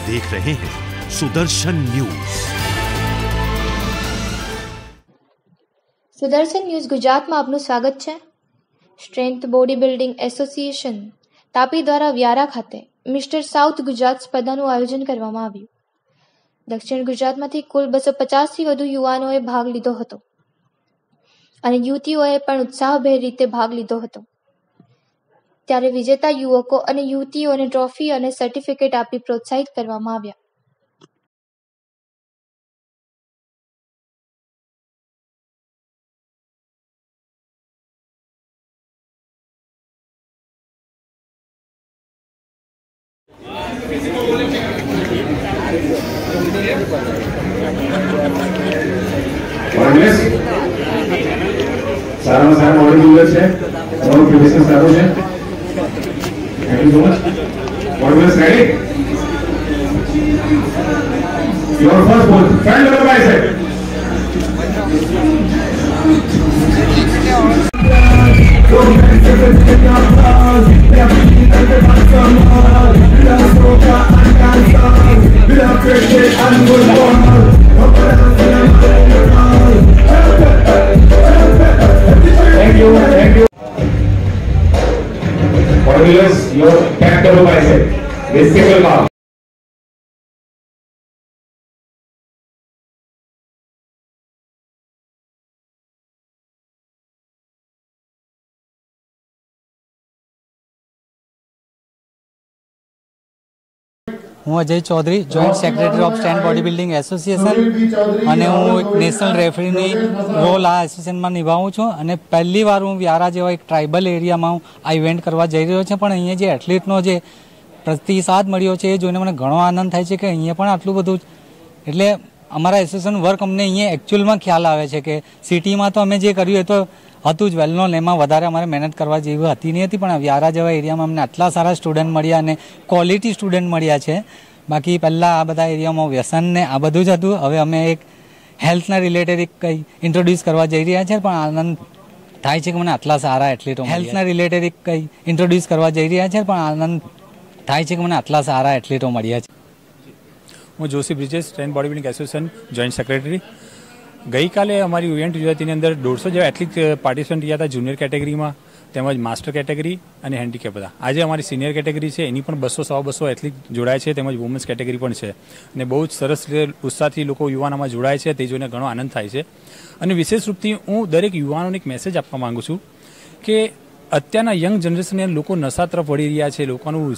देख रहे हैं सुदर्शन न्यूज। સુદર્શન ન્યૂઝ ગુજરાતમાં આપનું સ્વાગત છે। Strength body building association Tapi દ્વારા વ્યારા ખાતે મિસ્ટર સાઉથ ગુજરાત સ્પર્ધાનું આયોજન કરવામાં આવ્યું। દક્ષિણ ગુજરાતમાંથી કુલ 250થી વધુ યુવાનોએ ભાગ લીધો હતો અને યુવતીઓએ પણ ઉત્સાહભેર રીતે ભાગ લીધો હતો। ત્યારે વિજેતા યુવકો અને યુવતીઓને ટ્રોફી અને સર્ટિફિકેટ આપી પ્રોત્સાહિત કરવામાં આવ્યા। સારામાં સારા બોડી બિલ્ડર છે, તમારું પ્રિપેરેશન સારું છે। Thank you so much. Body builders ready? Your first ball front over bicep. Warriors, your capital bicep. This single bar. હું Ajay Chaudhary, joint secretary of stand body building association, અને હું એક નેશનલ રેફરીની રોલ આ એસોસિએશનમાં નિભાવું છું। અને પહેલી વાર હું વ્યારા જેવા એક ટ્રાઇબલ એરિયામાં હું આ ઇવેન્ટ કરવા જઈ રહ્યો છું। પણ અહીંયા જે એથ્લીટનો જે પ્રતિસાદ મળ્યો છે એ જોઈને મને ઘણો આનંદ થાય છે કે અહીંયા પણ આટલું બધું, એટલે અમારા એસોસિએશન વર્ક અમને અહીંયા એકચ્યુઅલમાં ખ્યાલ આવે છે કે સિટીમાં તો અમે જે કર્યું એ તો હતું જ વેલ નોન, એમાં વધારે અમારે મહેનત કરવા જેવી હતી નહીં હતી। પણ વ્યારા જેવા એરિયામાં અમને આટલા સારા સ્ટુડન્ટ મળ્યા અને ક્વોલિટી સ્ટુડન્ટ મળ્યા છે। બાકી પહેલાં આ બધા એરિયામાં વ્યસન ને આ બધું જ હતું। હવે અમે એક હેલ્થના રિલેટેડ એક કંઈ ઇન્ટ્રોડ્યુસ કરવા જઈ રહ્યા છે, પણ આનંદ થાય છે કે મને આટલા સારા એથ્લીટો હેલ્થના રિલેટેડ એક કંઈ ઇન્ટ્રોડ્યુસ કરવા જઈ રહ્યા છે, પણ આનંદ થાય છે કે મને આટલા સારા એથ્લીટો મળ્યા છે। હું Joshi Brijesh, strength body building association joint secretary. ગઈકાલે અમારી ઇવેન્ટ યોજાઈ, તેની અંદર 150 જેવા એથ્લીટ પાર્ટિસિપન્ટ થયા હતા જુનિયર કેટેગરીમાં, તેમજ માસ્ટર કેટેગરી અને હેન્ડીકેપ હતા। આજે અમારી સિનિયર કેટેગરી છે એની પણ 200-200 એથ્લીટ જોડાય છે, તેમજ વુમન્સ કેટેગરી પણ છે। અને બહુ જ સરસ રીતે ઉત્સાહથી લોકો યુવાનોમાં જોડાય છે, તે જોઈને ઘણો આનંદ થાય છે। અને વિશેષ રૂપથી હું દરેક યુવાનોને એક મેસેજ આપવા માગું છું કે અત્યારના યંગ જનરેશનને લોકો નશા તરફ વળી રહ્યા છે, લોકોનું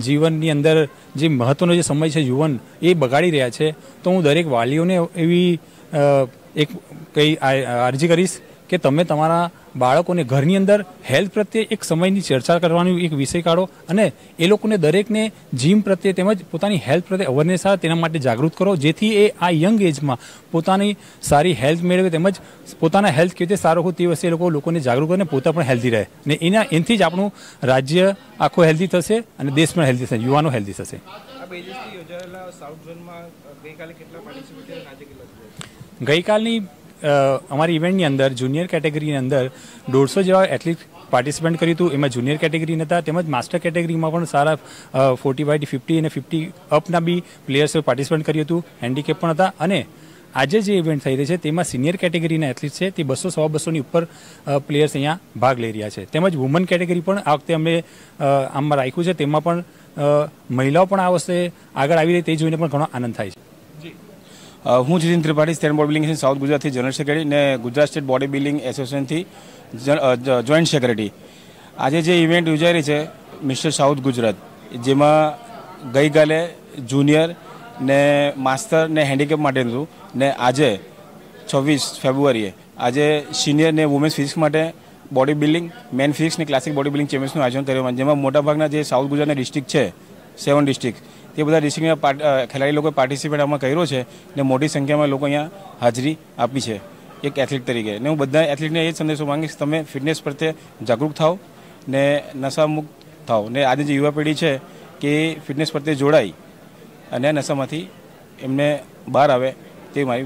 જીવનની અંદર જે મહત્વનો જે સમય છે યુવાન એ બગાડી રહ્યા છે। તો હું દરેક વાલીઓને એવી એક કંઈ અરજી કરીશ કે તમે તમારા બાળકોને ઘરની અંદર હેલ્થ પ્રત્યે એક સમયની ચર્ચા કરવાની એક વિષય કાઢો અને એ લોકોને દરેકને જીમ પ્રત્યે તેમજ પોતાની હેલ્થ પ્રત્યે અવેરનેસ આવે તેના માટે જાગૃત કરો, જેથી એ આ યંગ એજમાં પોતાની સારી હેલ્થ મેળવે, તેમજ પોતાના હેલ્થ કેવી રીતે સારો હોય તે વિશે લોકોને જાગૃત કરે અને પોતા પણ હેલ્ધી રહે। ને એનાથી જ આપણું રાજ્ય આખું હેલ્ધી થશે અને દેશ પણ હેલ્ધી થશે, યુવાનો હેલ્ધી થશે। ગઈકાલની અમારી ઇવેન્ટની અંદર જુનિયર કેટેગરીની અંદર 150 જેવા એથ્લીટ પાર્ટિસિપેટ કર્યું હતું। એમાં જુનિયર કેટેગરી હતા, તેમજ માસ્ટર કેટેગરીમાં પણ સારા 45-50 અને 50 અપના બી પ્લેયર્સોએ પાર્ટિસિપેટ કર્યું હતું, હેન્ડીકેપ પણ હતા। અને આજે જે ઇવેન્ટ થઈ રહી છે તેમાં સિનિયર કેટેગરીના એથ્લીટ છે તે 200-200ની ઉપર પ્લેયર્સ અહીંયા ભાગ લઈ રહ્યા છે। તેમજ વુમન કેટેગરી પણ આ વખતે અમે આમાં રાખ્યું છે, તેમાં પણ મહિલાઓ પણ આ વર્ષે આગળ આવી રહી તે જોઈને પણ ઘણો આનંદ થાય છે। હું Jitin Tripathi, stand body building south ગુજરાતથી જનરલ સેક્રેટરી ને ગુજરાત સ્ટેટ બોડી બિલ્ડિંગ એસોસિએશનથી જોઈન્ટ સેક્રેટરી। આજે જે ઇવેન્ટ યોજાઈ રહી છે મિસ્ટર સાઉથ ગુજરાત, જેમાં ગઈકાલે જુનિયર ને માસ્ટર ને હેન્ડીકેપ માટેનું હતું, ને આજે 26 ફેબ્રુઆરીએ આજે સિનિયર ને વુમેન્સ ફિઝિક્સ માટે બોડી બિલ્ડિંગ, મેન ફિઝિક્સ ને ક્લાસિક બોડી બિલ્ડિંગ ચેમ્પિયન્સનું આયોજન કરવામાં, જેમાં મોટાભાગના જે સાઉથ ગુજરાતના ડિસ્ટ્રિક્ટ છે 7 ડિસ્ટ્રિક્ટ, તે બધા ડિસ્ટ્રિક્ટના ખેલાડી લોકોએ પાર્ટિસિપેટ આમાં કર્યો છે ને મોટી સંખ્યામાં લોકો અહીંયા હાજરી આપી છે એક એથ્લીટ તરીકે। ને હું બધા એથ્લીટને એ જ સંદેશો માંગીશ, તમે ફિટનેસ પ્રત્યે જાગૃત થાઓ ને નશામુક્ત થાઓ, ને આજે જે યુવા પેઢી છે કે ફિટનેસ પ્રત્યે જોડાઈ અને નશામાંથી એમને બહાર આવે તે મારી